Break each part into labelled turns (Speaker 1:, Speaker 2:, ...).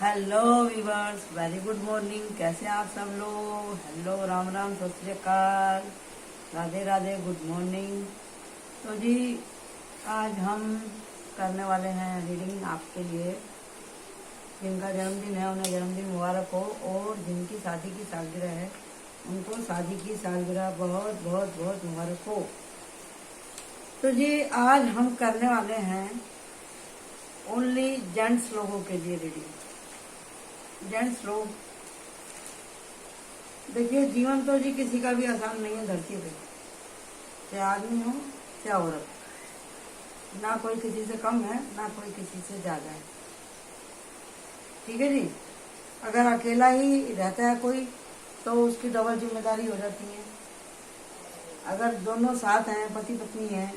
Speaker 1: Hello viewers, very good morning. कैसे हैं आप सब लोग? हेलो, राम राम, सत श्री अकाल, राधे राधे, गुड मॉर्निंग। तो जी, आज हम करने वाले हैं रीडिंग आपके लिए। जिनका जन्मदिन है उन्हें जन्मदिन मुबारक हो, और जिनकी शादी की सालगिरह है उनको शादी की सालगिरह बहुत बहुत बहुत मुबारक हो। तो जी, आज हम करने वाले हैं ओनली जेंट्स लोगों के लिए रीडिंग। जेंट्स लोग, देखिए, जीवन तो जी किसी का भी आसान नहीं है धरती पे, चाहे आदमी हो चाहे औरत। ना कोई किसी से कम है, ना कोई किसी से ज्यादा है। ठीक है जी। अगर अकेला ही रहता है कोई तो उसकी डबल जिम्मेदारी हो जाती है। अगर दोनों साथ हैं, पति पत्नी हैं,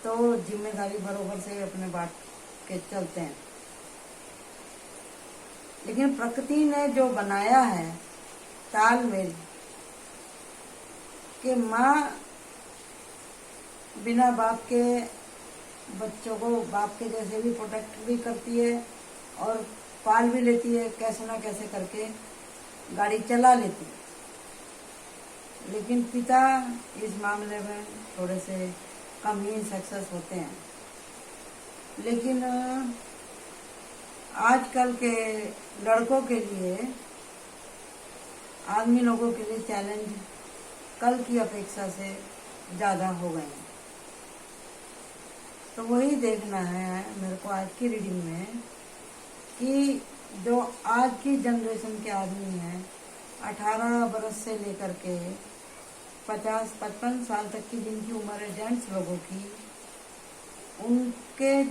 Speaker 1: तो जिम्मेदारी बरोबर से अपने बांट के चलते हैं। लेकिन प्रकृति ने जो बनाया है तालमेल, कि माँ बिना बाप के बच्चों को बाप के जैसे भी प्रोटेक्ट भी करती है और पाल भी लेती है, कैसे ना कैसे करके गाड़ी चला लेती है। लेकिन पिता इस मामले में थोड़े से कम ही सक्सेस होते हैं। लेकिन आजकल के लड़कों के लिए, आदमी लोगों के लिए चैलेंज कल की अपेक्षा से ज़्यादा हो गए हैं। तो वही देखना है मेरे को आज की रीडिंग में, कि जो आज की जनरेशन के आदमी हैं, 18 बरस से लेकर के 50-55 साल तक की जिनकी उम्र है जेंट्स लोगों की, उनके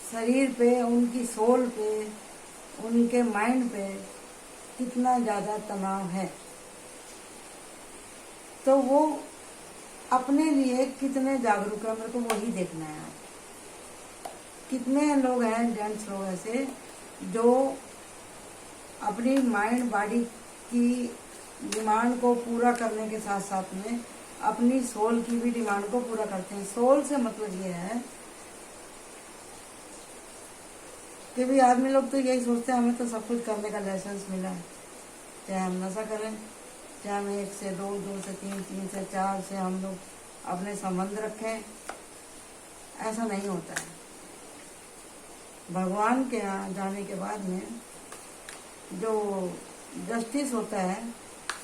Speaker 1: शरीर पे, उनकी सोल पे, उनके माइंड पे कितना ज़्यादा तनाव है। तो वो अपने लिए कितने जागरूक है, मेरे को वही देखना है। कितने लोग हैं, जेंट्स लोग ऐसे, जो अपनी माइंड बॉडी की डिमांड को पूरा करने के साथ साथ में अपनी सोल की भी डिमांड को पूरा करते हैं। सोल से मतलब ये है कि भी आदमी लोग तो यही सोचते हैं, हमें तो सब कुछ करने का लाइसेंस मिला है, चाहे हम नशा करें, चाहे हम 1 से 2, 2 से 3, 3 से 4 से हम लोग अपने संबंध रखें। ऐसा नहीं होता है। भगवान के यहाँ जाने के बाद में जो जस्टिस होता है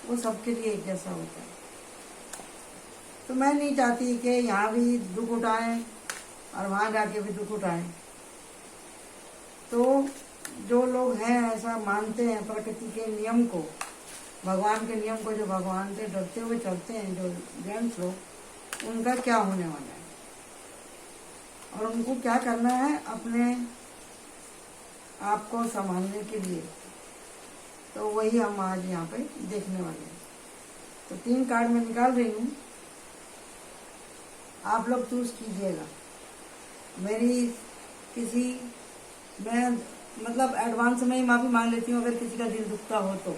Speaker 1: वो सबके लिए एक जैसा होता है। तो मैं नहीं चाहती कि यहाँ भी दुख उठाएं और वहाँ जाके भी दुख उठाएं। तो जो लोग हैं ऐसा मानते हैं, प्रकृति के नियम को, भगवान के नियम को, जो भगवान से डरते हुए चलते हैं, जो जेंट्स लोग, उनका क्या होने वाला है और उनको क्या करना है अपने आप को संभालने के लिए। तो वही हम आज यहाँ पे देखने वाले हैं। तो 3 कार्ड मैं निकाल रही हूँ, आप लोग चूज कीजिएगा। मेरी किसी, मैं मतलब एडवांस में ही माफ़ी मांग लेती हूँ अगर किसी का दिल दुखता हो तो।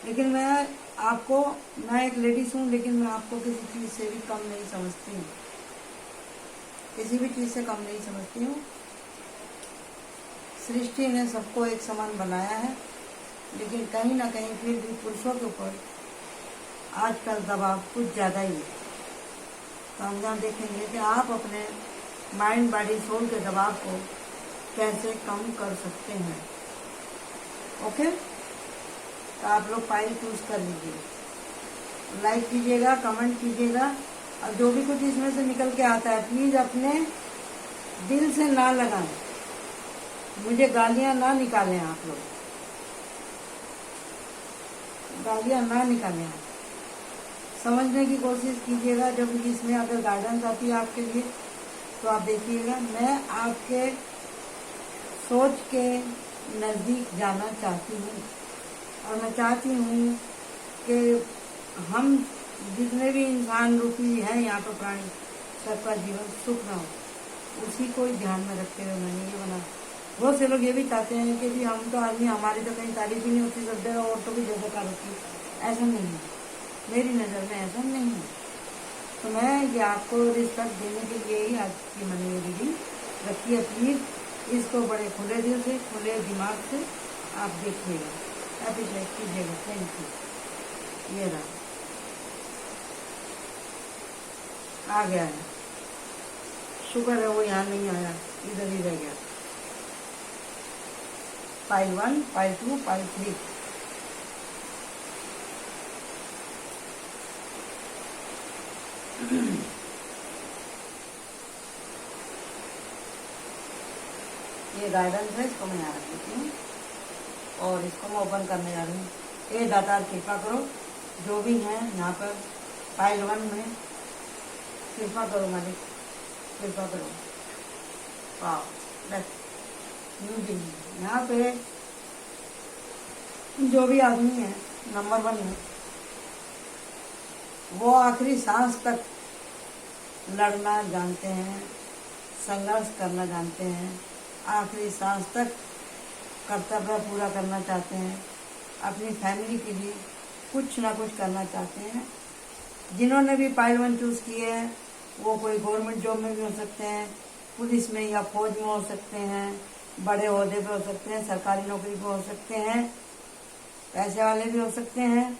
Speaker 1: लेकिन मैं आपको, मैं एक लेडीज हूँ, लेकिन मैं आपको किसी चीज़ से भी कम नहीं समझती हूँ, किसी भी चीज़ से कम नहीं समझती हूँ। सृष्टि ने सबको एक समान बनाया है, लेकिन कहीं ना कहीं फिर भी पुरुषों के ऊपर आजकल दबाव कुछ ज़्यादा ही है। तो हम यहाँ देखेंगे कि आप अपने माइंड बॉडी सोल के दबाव को कैसे कम कर सकते हैं। ओके, तो आप लोग फाइल चूज कर लीजिए, लाइक कीजिएगा, कमेंट कीजिएगा, और जो भी कुछ इसमें से निकल के आता है प्लीज अपने दिल से ना लगाएं, मुझे गालियां ना निकालें। आप लोग गालियां ना निकालें, आप समझने की कोशिश कीजिएगा। जब इसमें अगर गाइडेंस आती है आपके लिए तो आप देखिएगा। मैं आपके सोच के नज़दीक जाना चाहती हूँ, और मैं चाहती हूँ कि हम जितने भी इंसान रूपी हैं यहाँ पर प्राणी, सबका जीवन सुख ना हो, उसी को ही ध्यान में रखते हुए मैंने ये बना। बहुत से लोग ये भी चाहते हैं कि भी हम तो आदमी, हमारी तो कहीं तारीफ ही नहीं होती, सब जगह औरतों की जय जयकार होती है। ऐसा नहीं है, मेरी नज़र में ऐसा नहीं है। तो मैं ये आपको रिस्पेक्ट देने के लिए ही आज की मैंने ये रीडिंग रखी। देखिए प्लीज़, इसको बड़े खुले दिल से, खुले दिमाग से आप देखिएगा, अप्रिशिएट कीजिएगा। Thank you. ये रहा, आ गया है। शुक्र है वो यहाँ नहीं आया, इधर ही रह गया। File 1, file 2, file 3। ये गाइडेंस है, इसको मैं यहाँ रख देती हूँ और इसको मैं ओपन करने जा रही हूँ। ये दातार कृपा करो, जो भी हैं यहाँ पर फाइल 1 में, कृपा करो मालिक, कृपा करो। वाह, बस यहाँ पे जो भी आदमी है नंबर 1 में, वो आखिरी सांस तक लड़ना जानते हैं, संघर्ष करना जानते हैं, आखिरी सांस तक कर्तव्य पूरा करना चाहते हैं, अपनी फैमिली के लिए कुछ ना कुछ करना चाहते हैं। जिन्होंने भी फाइल 1 चूज़ किए हैं वो कोई गवर्नमेंट जॉब में भी हो सकते हैं, पुलिस में या फौज में हो सकते हैं, बड़े ओहदे पे हो सकते हैं, सरकारी नौकरी पे हो सकते हैं, पैसे वाले भी हो सकते हैं,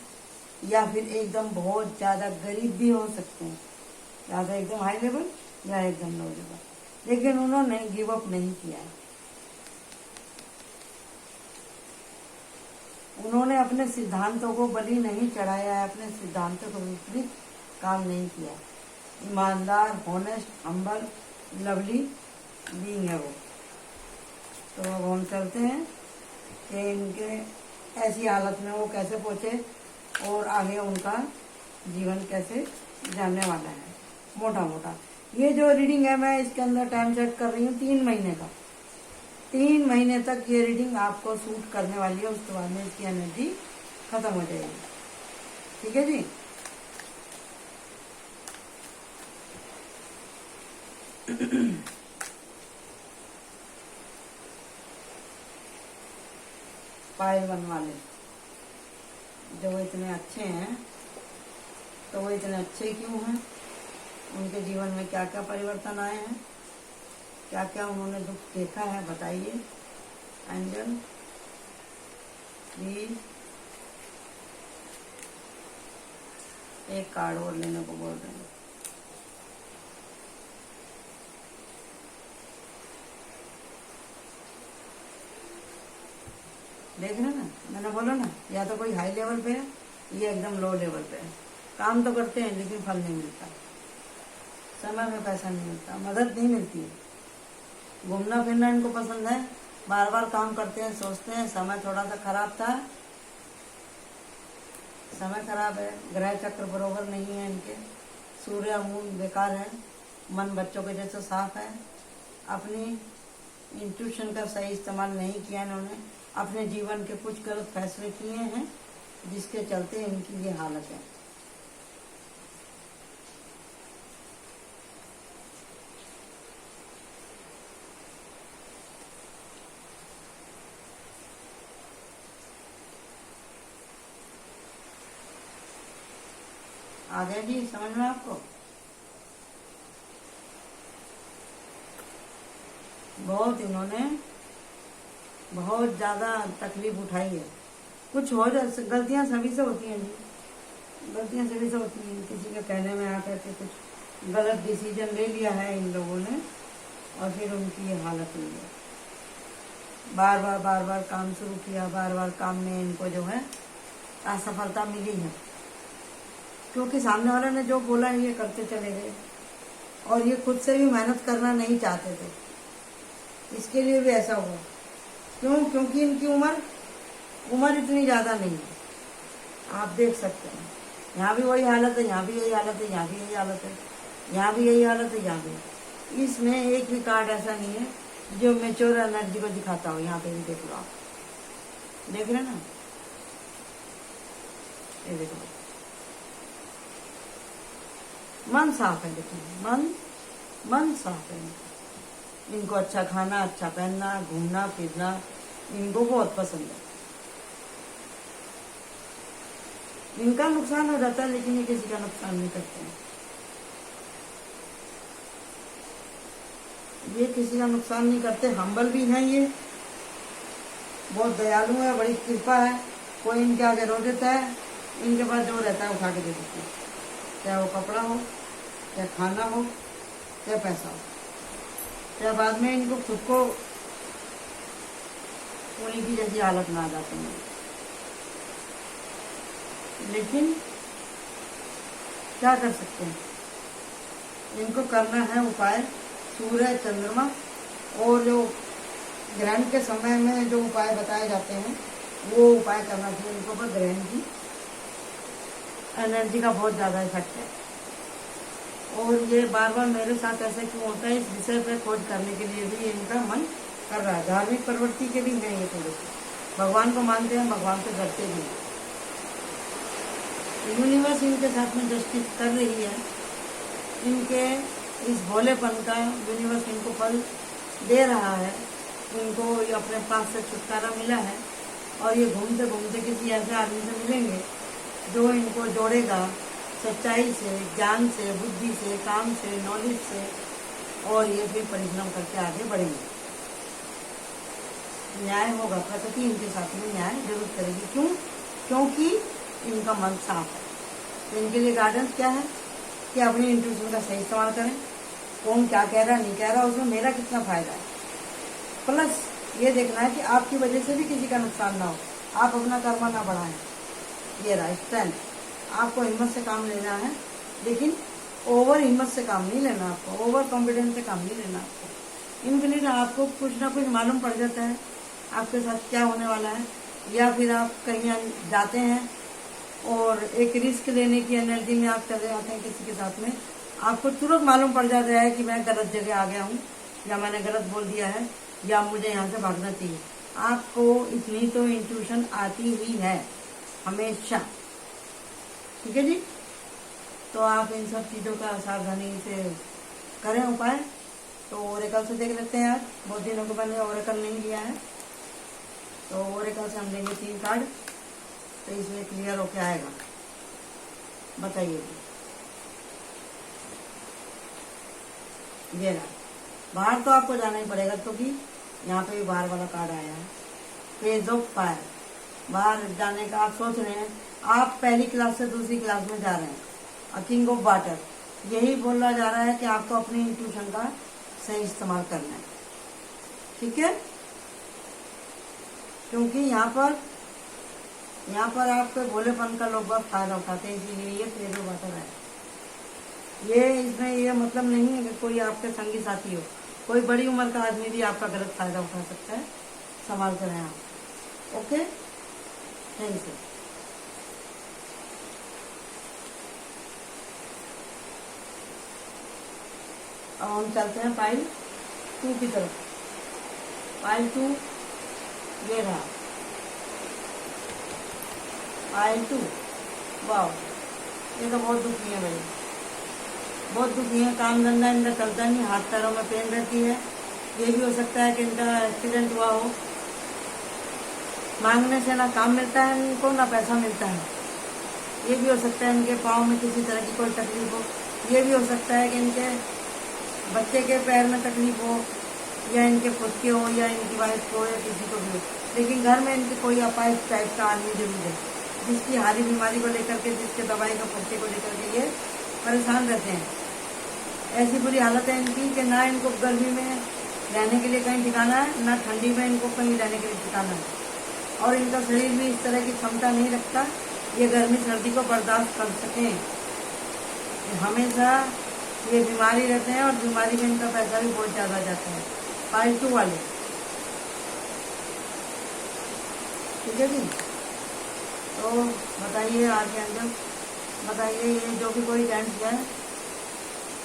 Speaker 1: या फिर एकदम बहुत ज़्यादा गरीब भी हो सकते हैं, या तो एकदम हाई लेवल या एकदम लो लेवल। लेकिन उन्होंने गिव अप नहीं किया है, उन्होंने अपने सिद्धांतों को बलि नहीं चढ़ाया है, अपने सिद्धांतों को विपरीत काम नहीं किया। ईमानदार, हॉनेस्ट, हम्बल, लवली बीइंग है वो। तो अब हम चलते हैं कि इनके ऐसी हालत में वो कैसे पहुँचे और आगे उनका जीवन कैसे जानने वाला है। मोटा मोटा ये जो रीडिंग है, मैं इसके अंदर टाइम सेट कर रही हूँ 3 महीने का। 3 महीने तक ये रीडिंग आपको सूट करने वाली है, उसके बाद में इसकी एनर्जी खत्म हो जाएगी। ठीक है जी। फाइल 1 वाले जो इतने अच्छे हैं, तो वो इतने अच्छे क्यों हैं? उनके जीवन में क्या क्या परिवर्तन आए हैं, क्या क्या उन्होंने दुख देखा है, बताइए। एंजल प्लीज एक कार्ड और लेने को बोल रहे हैं। देख रहे ना, मैंने बोला ना, या तो कोई हाई लेवल पे है, ये एकदम लो लेवल पे है। काम तो करते हैं लेकिन फल नहीं मिलता, समय में पैसा नहीं मिलता, मदद नहीं मिलती है। घूमना फिरना इनको पसंद है, बार बार काम करते हैं, सोचते हैं। समय थोड़ा सा खराब था, समय खराब है, ग्रह चक्र बरोबर नहीं है इनके, सूर्य मून बेकार है, मन बच्चों के जैसे साफ है। अपनी इंट्यूशन का सही इस्तेमाल नहीं किया इन्होंने, अपने जीवन के कुछ गलत फैसले किए हैं जिसके चलते इनकी ये हालत है। आ गया जी समझ में आपको? बहुत इन्होंने बहुत ज़्यादा तकलीफ उठाई है। कुछ हो जाए, गलतियां सभी से होती हैं जी, गलतियां सभी से होती हैं। किसी के कहने में आकर के कुछ गलत डिसीजन ले लिया है इन लोगों ने और फिर उनकी ये हालत हुई है। बार बार काम शुरू किया, बार बार काम में इनको जो है असफलता मिली है, क्योंकि सामने वाले ने जो बोला है ये करते चले गए और ये खुद से भी मेहनत करना नहीं चाहते थे। इसके लिए भी ऐसा हुआ। क्यों? क्योंकि इनकी उम्र इतनी ज़्यादा नहीं है। आप देख सकते हैं, यहाँ भी वही हालत है, यहाँ भी यही हालत है, यहाँ भी यही हालत है, यहाँ भी यही हालत है, यहाँ भी। इसमें एक भी कार्ड ऐसा नहीं है जो मेच्योर एनर्जी को दिखाता हो। यहाँ पे भी देख लो आप, देख रहे ना, ये देखो, मन साफ है। देखो मन साफ है। इनको अच्छा खाना, अच्छा पहनना, घूमना फिरना इनको बहुत पसंद है। इनका नुकसान हो जाता है लेकिन ये किसी का नुकसान नहीं करते हैं। ये किसी का नुकसान नहीं करते, हम्बल भी हैं, ये बहुत दयालु है, बड़ी कृपा है। कोई इनके आगे रो देता है, इनके पास जो रहता है उठा के दे देते हैं, चाहे वो कपड़ा हो, चाहे खाना हो, चाहे पैसा हो, चाहे बाद में इनको खुद को उन्हीं की जैसी हालत में आ जाती है। लेकिन क्या कर सकते हैं, इनको करना है उपाय। सूर्य, चंद्रमा और जो ग्रहण के समय में जो उपाय बताए जाते हैं वो उपाय करना चाहिए इनको, पर ग्रहण की एनर्जी का बहुत ज़्यादा इफेक्ट है। और ये बार बार मेरे साथ ऐसे क्यों होता है, इस विषय पर खोज करने के लिए भी इनका मन कर रहा है। धार्मिक प्रवृत्ति के भी हैं ये थोड़े से, भगवान को मानते हैं, भगवान से डरते भी हैं। यूनिवर्स इनके साथ में जस्टिस कर रही है, इनके इस भोलेपन का यूनिवर्स इनको फल दे रहा है। इनको ये अपने पास से छुटकारा मिला है और ये घूमते घूमते किसी ऐसे आदमी से मिलेंगे जो इनको जोड़ेगा सच्चाई से, ज्ञान से, बुद्धि से, काम से, नॉलेज से, और ये फिर परिश्रम करके आगे बढ़ेंगे। न्याय होगा, प्रकृति इनके साथ में न्याय जरूर करेगी। क्यों? क्योंकि इनका मन साफ है। तो इनके लिए गाइडेंस क्या है कि अपनी इंट्यूशन का सही इस्तेमाल करें। कौन क्या कह रहा नहीं कह रहा, उसमें मेरा कितना फायदा है। प्लस ये देखना है कि आपकी वजह से भी किसी का नुकसान ना हो, आप अपना कर्मा ना बढ़ाएं। ये रहा स्ट्रेंथ। आपको हिम्मत से काम लेना है, लेकिन ओवर हिम्मत से काम नहीं लेना, आपको ओवर कॉन्फिडेंस से काम नहीं लेना। आपको इनफिनिट आपको कुछ ना कुछ मालूम पड़ जाता है आपके साथ क्या होने वाला है, या फिर आप कहीं जाते हैं और एक रिस्क लेने की एनर्जी में आप चले जाते हैं किसी के साथ में, आपको तुरंत मालूम पड़ जाता है कि मैं गलत जगह आ गया हूँ, या मैंने गलत बोल दिया है, या मुझे यहाँ से भागना चाहिए। आपको इतनी तो इंट्यूशन आती ही है हमेशा, ठीक है जी। तो आप इन सब चीज़ों का सावधानी से करें उपाय। तो ओरेकल से देख लेते हैं आज, बहुत दिनों को मैंने ओरेकल नहीं लिया है, तो ओरेकल से हम लेंगे 3 कार्ड, तो इसमें क्लियर होके आएगा। बताइए ये रहा, बाहर तो आपको जाना ही पड़ेगा क्योंकि यहाँ पे भी बाहर वाला कार्ड आया है, पेज ऑफ फायर। बाहर जाने का आप सोच रहे हैं, आप पहली क्लास से दूसरी क्लास में जा रहे हैं। किंग ऑफ वाटर, यही बोला जा रहा है कि आपको अपनी इंट्यूशन का सही इस्तेमाल करना है, ठीक है। क्योंकि यहाँ पर आपके भोलेपन का लोग बहुत फायदा उठाते हैं, इसीलिए ये पेज ऑफ वाटर है। ये इसमें ये मतलब नहीं है कि कोई आपके संगी साथी हो, कोई बड़ी उम्र का आदमी भी आपका गलत फायदा उठा सकता है। संभाल कर रहें आप। Okay, thank you. अब हम चलते हैं पाइल 2 की तरफ। पाइल 2 ये रहा, पाइल 2। वाह, ये तो बहुत दुखी है भाई, बहुत दुखी है। काम धंधा इनका चलता नहीं, हाथ पैरों में पेन रहती है। ये भी हो सकता है कि इनका एक्सीडेंट हुआ हो। मांगने से ना काम मिलता है इनको, ना पैसा मिलता है। ये भी हो सकता है इनके पाँव में किसी तरह की कोई तकलीफ हो। ये भी हो सकता है कि इनके बच्चे के पैर में तकलीफ हो, या इनके खुद के हो, या इनकी वाइफ को, या किसी को भी हो। लेकिन घर में इनके कोई अपाहिज टाइप का आदमी जरूर है, जिसकी हारी बीमारी को लेकर के, जिसके दवाई का खर्चे को लेकर के ये परेशान रहते हैं। ऐसी बुरी हालत है इनकी कि ना इनको गर्मी में रहने के लिए कहीं ठिकाना है, ना ठंडी में इनको कहीं रहने के लिए ठिकाना है। और इनका शरीर भी इस तरह की क्षमता नहीं रखता ये गर्मी सर्दी को बर्दाश्त कर सकें। हमेशा ये बीमारी रहते हैं और बीमारी में इनका पैसा भी बहुत ज़्यादा जाता है। पाइल 2 वाले, ठीक है जी। तो बताइए आगे अंदर, बताइए ये जो भी कोई जेंट्स है,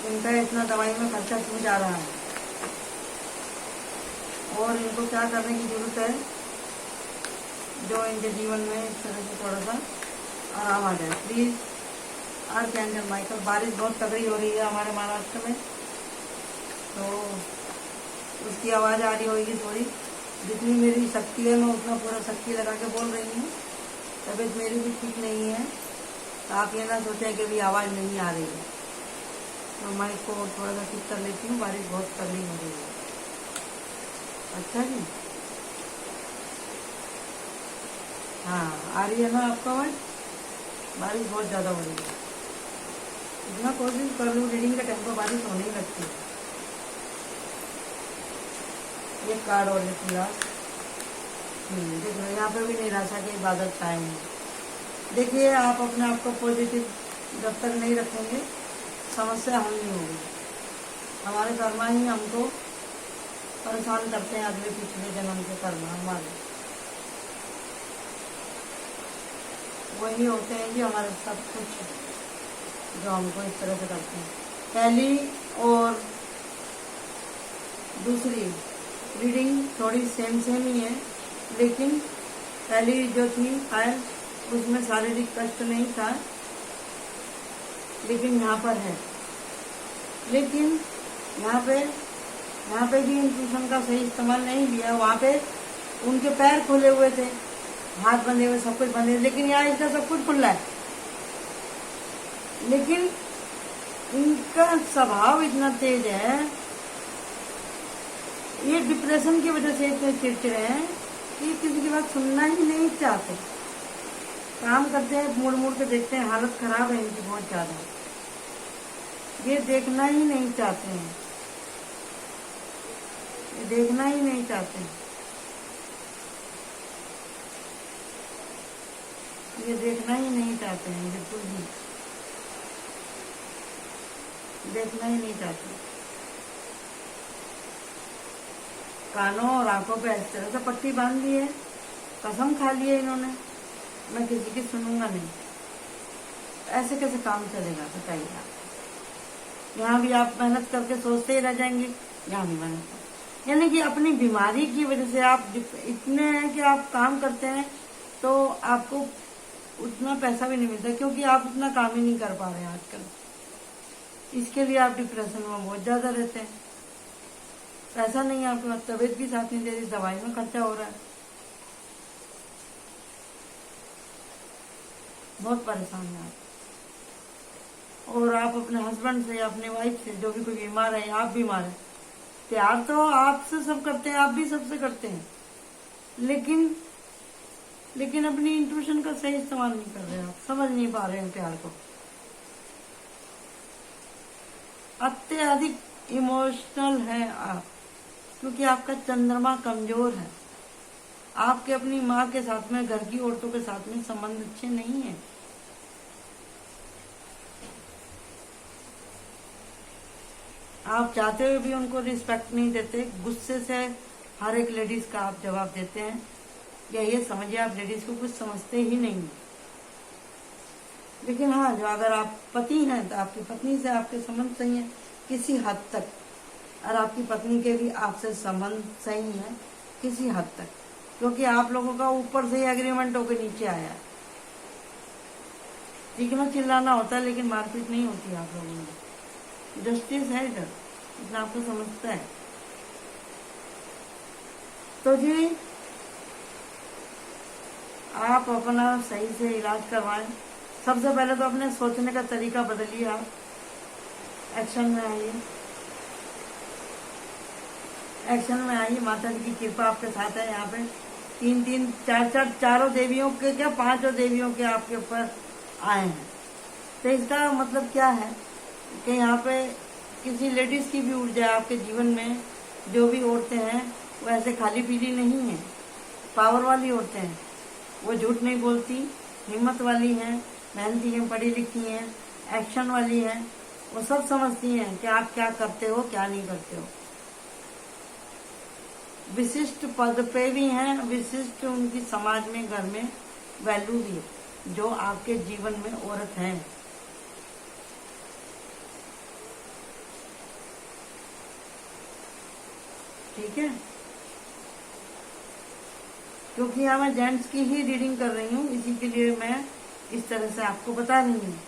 Speaker 1: इनका इतना दवाई में खर्चा क्यों जा रहा है, और इनको क्या करने की जरूरत है जो इनके जीवन में इस तरह से थोड़ा सा आराम आ जाए। Please archangel Michael. बारिश बहुत तगड़ी हो रही है हमारे महाराष्ट्र में, तो उसकी आवाज़ आ रही होगी थोड़ी। जितनी मेरी शक्ति है मैं उतना पूरा शक्ति लगा के बोल रही हूँ। तबीयत मेरी भी ठीक नहीं है, तो आप ये ना सोचें कि भी आवाज़ नहीं आ रही है। तो माइक को थोड़ा सा ठीक कर लेती हूँ, बारिश बहुत तगड़ी हो रही है। अच्छा जी, हाँ आ रही है ना आपका आवाज। बारिश बहुत ज़्यादा हो रही है। इतना कोशिश कर लूँ रीडिंग के टाइम पर बारिश होने ही लगती है। ये कार्ड और लेती है। देख लो यहाँ पे भी निराशा के बादल छाए हैं। देखिए आप अपने आप को पॉजिटिव जब तक नहीं रखेंगे समस्या हल नहीं होगी। हमारे कर्मा ही हमको परेशान करते हैं, अगले पिछले जन्म के कर्मा हमारे वही होते हैं कि हमारे सब कुछ जो हमको इस तरह से करते हैं। पहली और दूसरी रीडिंग थोड़ी सेम ही है, लेकिन पहली जो थी फाइल उसमें शारीरिक कष्ट नहीं था, लेकिन यहाँ पर है। लेकिन यहाँ पे भी इंट्यूशन का सही इस्तेमाल नहीं किया। वहाँ पे उनके पैर खुले हुए थे, हाथ बंधे हुए, सब कुछ बंधे, लेकिन यहाँ इसका सब कुछ खुला है। लेकिन इनका स्वभाव इतना तेज है, ये डिप्रेशन की वजह से इतने चिड़चिड़े हैं कि किसी की बात सुनना ही नहीं चाहते। काम करते हैं, मुड़ के देखते हैं, हालत खराब है इनकी बहुत ज्यादा। ये देखना ही नहीं चाहते हैं, ये देखना ही नहीं चाहते हैं, ये देखना ही नहीं चाहते हैं, बिल्कुल भी देखना ही नहीं चाहते। कानों और आंखों पे इस तरह से पट्टी बांध दी है, कसम खा ली है इन्होंने, मैं किसी की सुनूंगा नहीं। ऐसे कैसे काम चलेगा बताइए आप। यहाँ भी आप मेहनत करके सोचते ही रह जाएंगे, यहाँ भी मेहनत कर, यानी कि अपनी बीमारी की वजह से आप इतने हैं कि आप काम करते हैं तो आपको उतना पैसा भी नहीं मिलता, क्योंकि आप उतना काम ही नहीं कर पा रहे हैं आजकल। इसके लिए आप डिप्रेशन में बहुत ज्यादा रहते हैं। पैसा नहीं है आपके पास, तबीयत भी साथ नहीं दे रही, दवाई में खर्चा हो रहा है, बहुत परेशान है आप। और आप अपने हस्बैंड से या अपने वाइफ से, जो भी कोई बीमार है, आप बीमार है, प्यार तो आपसे सब करते हैं, आप भी सबसे करते हैं, लेकिन अपनी इंट्यूशन का सही इस्तेमाल नहीं कर रहे, आप समझ नहीं पा रहे हैं प्यार को। अत्यधिक इमोशनल है आप, क्योंकि आपका चंद्रमा कमजोर है। आपके अपनी माँ के साथ में, घर की औरतों के साथ में संबंध अच्छे नहीं है। आप चाहते हुए भी उनको रिस्पेक्ट नहीं देते, गुस्से से हर एक लेडीज का आप जवाब देते हैं, या ये समझिए आप लेडीज को कुछ समझते ही नहीं। लेकिन हाँ, जो अगर आप पति हैं तो आपकी पत्नी से आपके संबंध सही है किसी हद तक, और आपकी पत्नी के भी आपसे संबंध सही है किसी हद तक, क्योंकि आप लोगों का ऊपर से ही एग्रीमेंट होकर नीचे आया है। चीखना चिल्लाना होता है, लेकिन मारपीट नहीं होती आप लोगों में। जस्टिस है इधर, इतना आपको समझता है। तो जी आप अपना सही से इलाज करवाएं। सबसे पहले तो अपने सोचने का तरीका बदलिए, आप एक्शन में आइए, एक्शन में आइए। माता जी की कृपा आपके साथ है। यहाँ पे तीन चारों देवियों के, क्या पांचों देवियों के आपके ऊपर आए हैं। तो इसका मतलब क्या है कि यहाँ पे किसी लेडीज की भी ऊर्जा आपके जीवन में, जो भी औरतें हैं वो ऐसे खाली पीली नहीं है, पावर वाली औरतें हैं। वो झूठ नहीं बोलती, हिम्मत वाली हैं, मेहनती हैं, पढ़ी लिखी हैं, एक्शन वाली हैं। वो सब समझती हैं कि आप क्या करते हो, क्या नहीं करते हो। विशिष्ट पद पे भी हैं, विशिष्ट उनकी समाज में, घर में वैल्यू भी है, जो आपके जीवन में औरत हैं। ठीक है, क्योंकि यहाँ मैं जेंट्स की ही रीडिंग कर रही हूँ, इसी के लिए मैं इस तरह से आपको बता रही हूँ।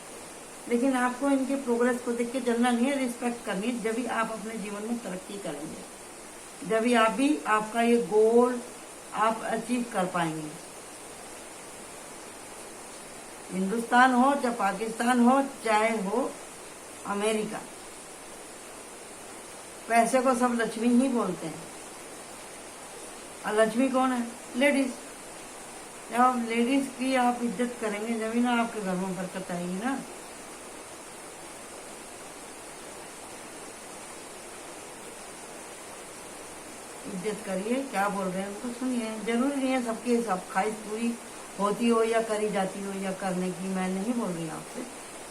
Speaker 1: लेकिन आपको इनके प्रोग्रेस को देख के चलना नहीं है, रिस्पेक्ट करनी है। जब भी आप अपने जीवन में तरक्की करेंगे, जब भी आप भी आपका ये गोल आप अचीव कर पाएंगे। हिंदुस्तान हो चाहे पाकिस्तान हो चाहे हो अमेरिका, पैसे को सब लक्ष्मी ही बोलते हैं। और लक्ष्मी कौन है? लेडीज। जब आप लेडीज की आप इज्जत करेंगे जब ना आपके घर में बरकत आएगी ना। इज्जत करिए, क्या बोल रहे हैं उनको सुनिए। जरूरी नहीं है सबकी सब ख्वाहिश पूरी होती हो या करी जाती हो या करने की, मैं नहीं बोल रही आपसे,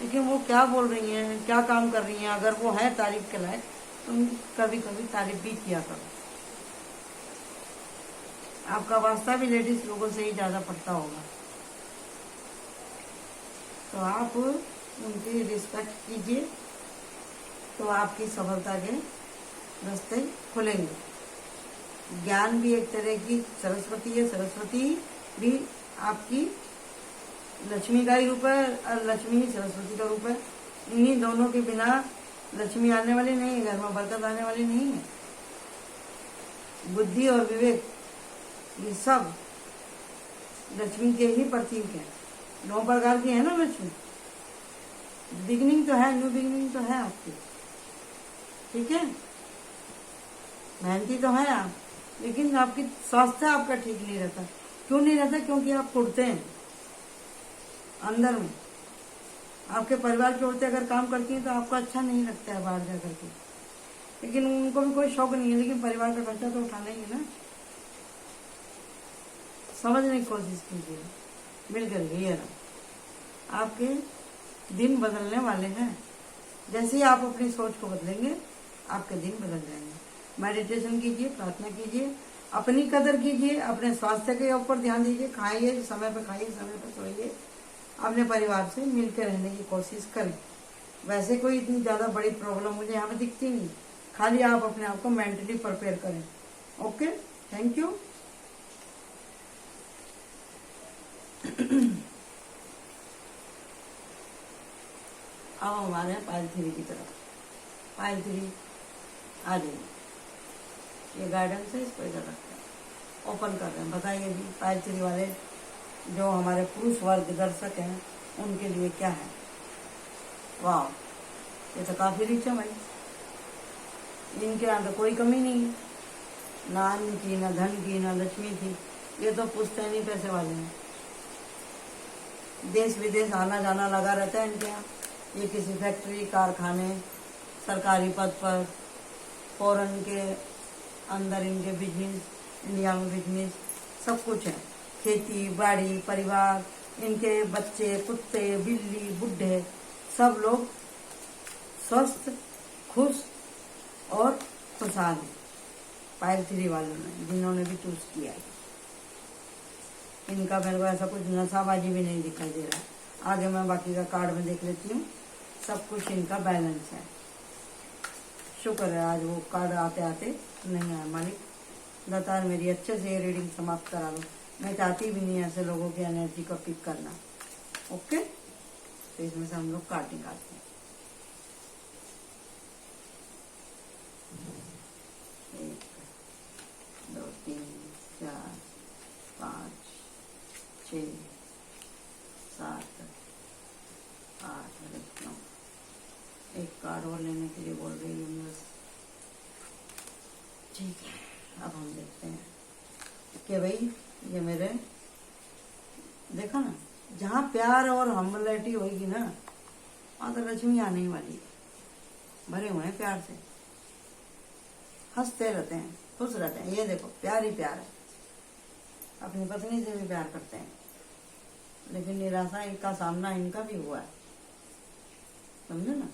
Speaker 1: लेकिन वो क्या बोल रही हैं, क्या काम कर रही हैं, अगर वो है तारीफ के लायक तो उनकी कभी कभी तारीफ भी किया करो। आपका वास्ता भी लेडीज लोगों से ही ज्यादा पड़ता होगा, तो आप उनकी रिस्पेक्ट कीजिए, तो आपकी सफलता के रास्ते खुलेंगे। ज्ञान भी एक तरह की सरस्वती है, सरस्वती भी आपकी लक्ष्मी का ही रूप है और लक्ष्मी ही सरस्वती का रूप है। इन्हीं दोनों के बिना लक्ष्मी आने वाली नहीं है, घर में बरकत आने वाली नहीं है। बुद्धि और विवेक ये सब लक्ष्मी के ही प्रतीक है। 9 प्रकार की है ना लक्ष्मी। बिगिनिंग तो है, न्यू बिगिनिंग तो है आपकी, ठीक है। मेहनती तो है आप, लेकिन आपकी स्वास्थ्य आपका ठीक नहीं रहता। क्यों नहीं रहता? क्योंकि आप कुड़ते हैं अंदर में। आपके परिवार की औरतें अगर काम करती हैं तो आपको अच्छा नहीं लगता है बाहर जा करके, लेकिन उनको भी कोई शौक नहीं है, लेकिन परिवार का खर्चा तो उठाना ही है ना। समझने की कोशिश कीजिए, मिलकर ये रहा। आपके दिन बदलने वाले हैं। जैसे ही आप अपनी सोच को बदलेंगे आपके दिन बदल जाएंगे। मेडिटेशन कीजिए, प्रार्थना कीजिए, अपनी कदर कीजिए, अपने स्वास्थ्य के ऊपर ध्यान दीजिए, खाइए समय पर, खाइए समय पर, सोइए, अपने परिवार से मिलकर रहने की कोशिश करें। वैसे कोई इतनी ज्यादा बड़ी प्रॉब्लम मुझे यहाँ पे दिखती नहीं, खाली आप अपने आप को मेंटली प्रिपेयर करें। Okay, thank you. अब हमारे पायल 3 की तरफ। पायल 3 आ जाइए, ये गाइडेंस है, इसको इधर रखते हैं, ओपन कर रहे हैं। बताइए जी, पायल 3 वाले जो हमारे पुरुष वर्ग दर्शक हैं उनके लिए क्या है? वाह, ये तो काफी रिच है भाई। इनके यहाँ तो कोई कमी नहीं है, ना अन्न की, ना धन की, ना लक्ष्मी की। ये तो पुश्तैनी पैसे वाले हैं। देश विदेश आना जाना लगा रहता है इनके यहाँ। ये किसी फैक्ट्री, कारखाने, सरकारी पद पर, फॉरेन के अंदर इनके बिजनेस, इंडिया में बिजनेस, सब कुछ है। खेती बाड़ी, परिवार, इनके बच्चे, कुत्ते, बिल्ली, बुढ़े, सब लोग स्वस्थ, खुश और खुशहाल हैं। पायल 3 वालों ने, जिन्होंने भी चूज किया है। इनका मेरे को ऐसा कुछ नशाबाजी भी नहीं दिखाई दे रहा। आगे मैं बाकी का कार्ड में देख लेती हूँ, सब कुछ इनका बैलेंस है। शुक्र है आज वो कार्ड आते आते नहीं आया। मालिक दातार मेरी अच्छे से ये रीडिंग समाप्त करा लो। मैं चाहती भी नहीं ऐसे लोगों की एनर्जी को पिक करना। ओके, तो इसमें से हम लोग कार्ड निकालते हैं। 1 2 3 4 5 6 7 8 9। एक कार्ड और लेने के लिए बोल रही हूँ यूनिवर्स। ठीक है, अब हम देखते हैं कि भाई ये मेरे, देखो ना, जहाँ प्यार और हम्बलिटी होगी ना वहाँ तो लक्ष्मी आने ही वाली है। भरे हुए हैं प्यार से, हंसते रहते हैं, खुश रहते हैं। ये देखो, प्यार ही प्यार है। अपनी पत्नी से भी प्यार करते हैं, लेकिन निराशा का सामना इनका भी हुआ है। समझे ना,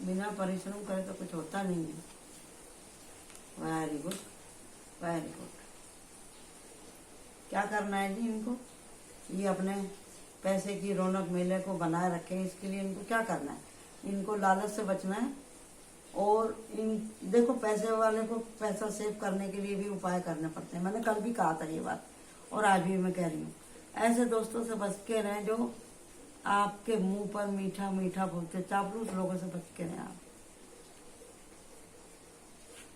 Speaker 1: बिना परिश्रम करे तो कुछ होता नहीं है। Very good, very good. क्या करना है जी इनको? ये अपने पैसे की रौनक मेले को बनाए रखें, इसके लिए इनको क्या करना है? इनको लालच से बचना है। और इन देखो, पैसे वाले को पैसा सेव करने के लिए भी उपाय करने पड़ते हैं। मैंने कल भी कहा था ये बात, और आज भी मैं कह रही हूँ। ऐसे दोस्तों से बच के रहें जो आपके मुंह पर मीठा मीठा बोलते। चापलूस लोगों से बच के रहें आप।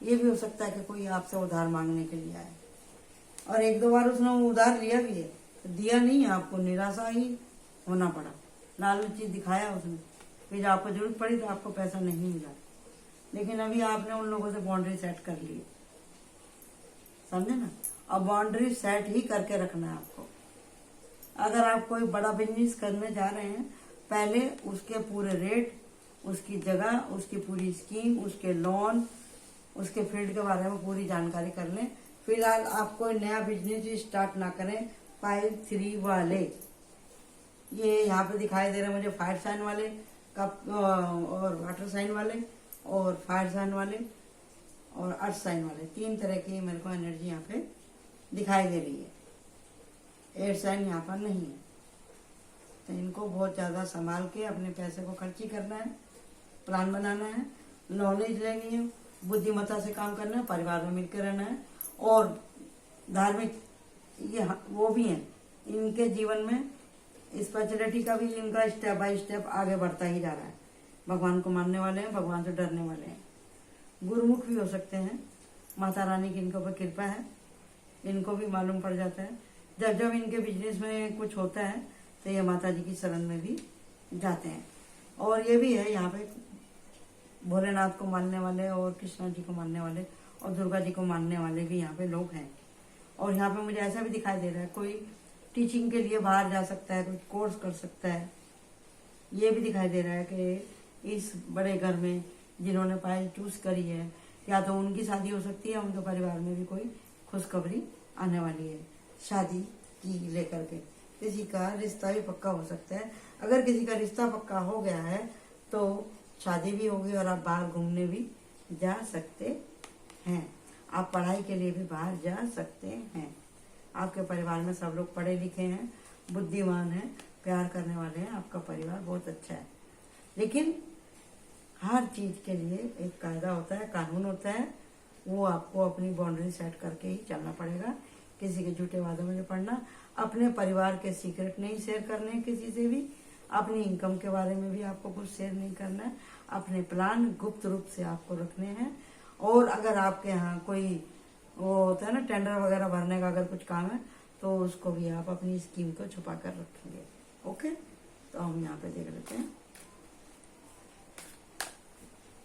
Speaker 1: ये भी हो सकता है कि कोई आपसे उधार मांगने के लिए आए, और 1-2 बार उसने उधार लिया भी है, तो दिया नहीं है, आपको निराशा ही होना पड़ा। लालची दिखाया उसने, फिर आपको जरूरत पड़ी तो आपको पैसा नहीं मिला। लेकिन अभी आपने उन लोगों से बाउंड्री सेट कर ली। समझे ना। और बाउंड्री सेट ही करके रखना है आपको। अगर आप कोई बड़ा बिजनेस करने जा रहे हैं, पहले उसके पूरे रेट, उसकी जगह, उसकी पूरी स्कीम, उसके लोन, उसके फील्ड के बारे में पूरी जानकारी कर लें। फिलहाल आप कोई नया बिजनेस स्टार्ट ना करें। 5-3 वाले ये यहाँ पे दिखाई दे रहे हैं मुझे, फायर साइन वाले कप और वाटर साइन वाले और फायर साइन वाले और अर्थ साइन वाले, 3 तरह की मेरे को एनर्जी यहाँ पे दिखाई दे रही है। एयर साइन यहाँ पर नहीं है, तो इनको बहुत ज़्यादा संभाल के अपने पैसे को खर्ची करना है, प्लान बनाना है, नॉलेज लेनी है, बुद्धिमत्ता से काम करना है, परिवार में मिलकर रहना है। और धार्मिक ये वो भी हैं, इनके जीवन में स्पिरिचुअलिटी का भी इनका स्टेप बाय स्टेप आगे बढ़ता ही जा रहा है। भगवान को मानने वाले हैं, भगवान से डरने वाले हैं, गुरुमुख भी हो सकते हैं। माता रानी की इनके ऊपर कृपा है, इनको भी मालूम पड़ जाता है। जब जब इनके बिजनेस में कुछ होता है तो ये माता जी की शरण में भी जाते हैं। और ये भी है यहाँ पे भोलेनाथ को मानने वाले और कृष्णा जी को मानने वाले और दुर्गा जी को मानने वाले भी यहाँ पे लोग हैं। और यहाँ पे मुझे ऐसा भी दिखाई दे रहा है कोई टीचिंग के लिए बाहर जा सकता है, कोई कोर्स कर सकता है। ये भी दिखाई दे रहा है कि इस बड़े घर में जिन्होंने पायल चूज करी है, या तो उनकी शादी हो सकती है, उनके परिवार में भी कोई खुशखबरी आने वाली है शादी की लेकर के। किसी का रिश्ता भी पक्का हो सकता है। अगर किसी का रिश्ता पक्का हो गया है तो शादी भी होगी और आप बाहर घूमने भी जा सकते हैं। आप पढ़ाई के लिए भी बाहर जा सकते हैं। आपके परिवार में सब लोग पढ़े लिखे हैं, बुद्धिमान हैं, प्यार करने वाले हैं। आपका परिवार बहुत अच्छा है। लेकिन हर चीज के लिए एक कायदा होता है, कानून होता है, वो आपको अपनी बाउंड्री सेट करके ही चलना पड़ेगा। किसी के झूठे वादों में नहीं पड़ना, अपने परिवार के सीक्रेट नहीं शेयर करने किसी से भी, अपनी इनकम के बारे में भी आपको कुछ शेयर नहीं करना है। अपने प्लान गुप्त रूप से आपको रखने हैं। और अगर आपके यहाँ कोई वो होता है ना टेंडर वगैरह भरने का, अगर कुछ काम है तो उसको भी आप अपनी स्कीम को छुपा कर रखेंगे। ओके, तो हम यहाँ पे देख लेते हैं।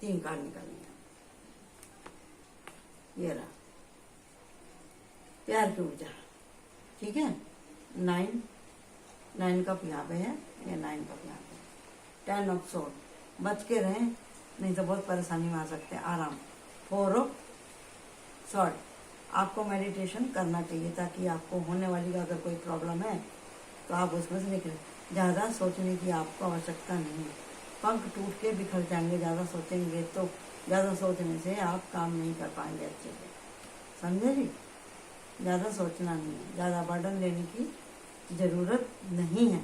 Speaker 1: 3 कार्ड निकालेंगे। ये रहा प्यार की ऊर्जा, ठीक है। 9 कप यहाँ पे है, ये 9 कप यहाँ पे। 10 ऑफ सोर्ड, बच के रहें नहीं तो बहुत परेशानी में आ सकते हैं। आराम। 4 ऑफ सॉर्ड, आपको मेडिटेशन करना चाहिए ताकि आपको होने वाली अगर कोई प्रॉब्लम है तो आप उसमें से निकले। ज़्यादा सोचने की आपको आवश्यकता नहीं। पंख टूट के बिखर जाएंगे ज़्यादा सोचेंगे तो। ज़्यादा सोचने से आप काम नहीं कर पाएंगे अच्छे से, समझे जी। ज़्यादा सोचना नहीं है, ज़्यादा बर्डन लेने की ज़रूरत नहीं है,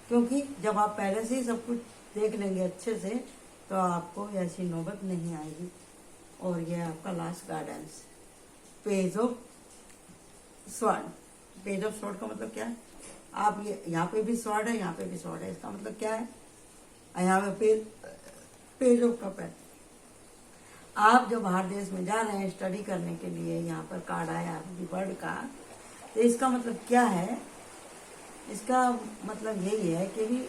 Speaker 1: क्योंकि जब आप पहले से ही सब कुछ देख लेंगे अच्छे से तो आपको ऐसी नौबत नहीं आएगी। और यह आपका last guidance, page of sword. Page of sword का मतलब क्या है? आप ये यहाँ पे भी स्वॉर्ड है, यहाँ पे भी स्वॉर्ड है, इसका मतलब क्या है? यहाँ पे पेज ऑफ कप है। आप जो बाहर देश में जा रहे हैं स्टडी करने के लिए, यहाँ पर कार्ड आया वर्ड का, तो इसका मतलब क्या है? इसका मतलब यही है कि भी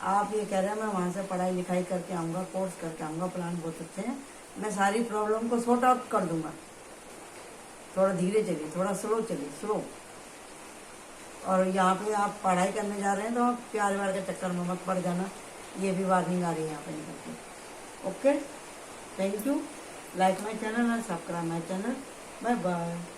Speaker 1: आप ये कह रहे हैं मैं वहाँ से पढ़ाई लिखाई करके आऊँगा, कोर्स करके आऊँगा, प्लान बहुत अच्छे हैं, मैं सारी प्रॉब्लम को सॉर्ट आउट कर दूंगा। थोड़ा धीरे चलिए, थोड़ा स्लो चलिए, स्लो। और यहाँ पे आप पढ़ाई करने जा रहे हैं तो आप प्यार व्यार के चक्कर में मत पड़ जाना। ये भी वार्निंग आ रही है यहाँ पे निकल के। Okay, thank you. Like my channel and subscribe my channel. Bye bye.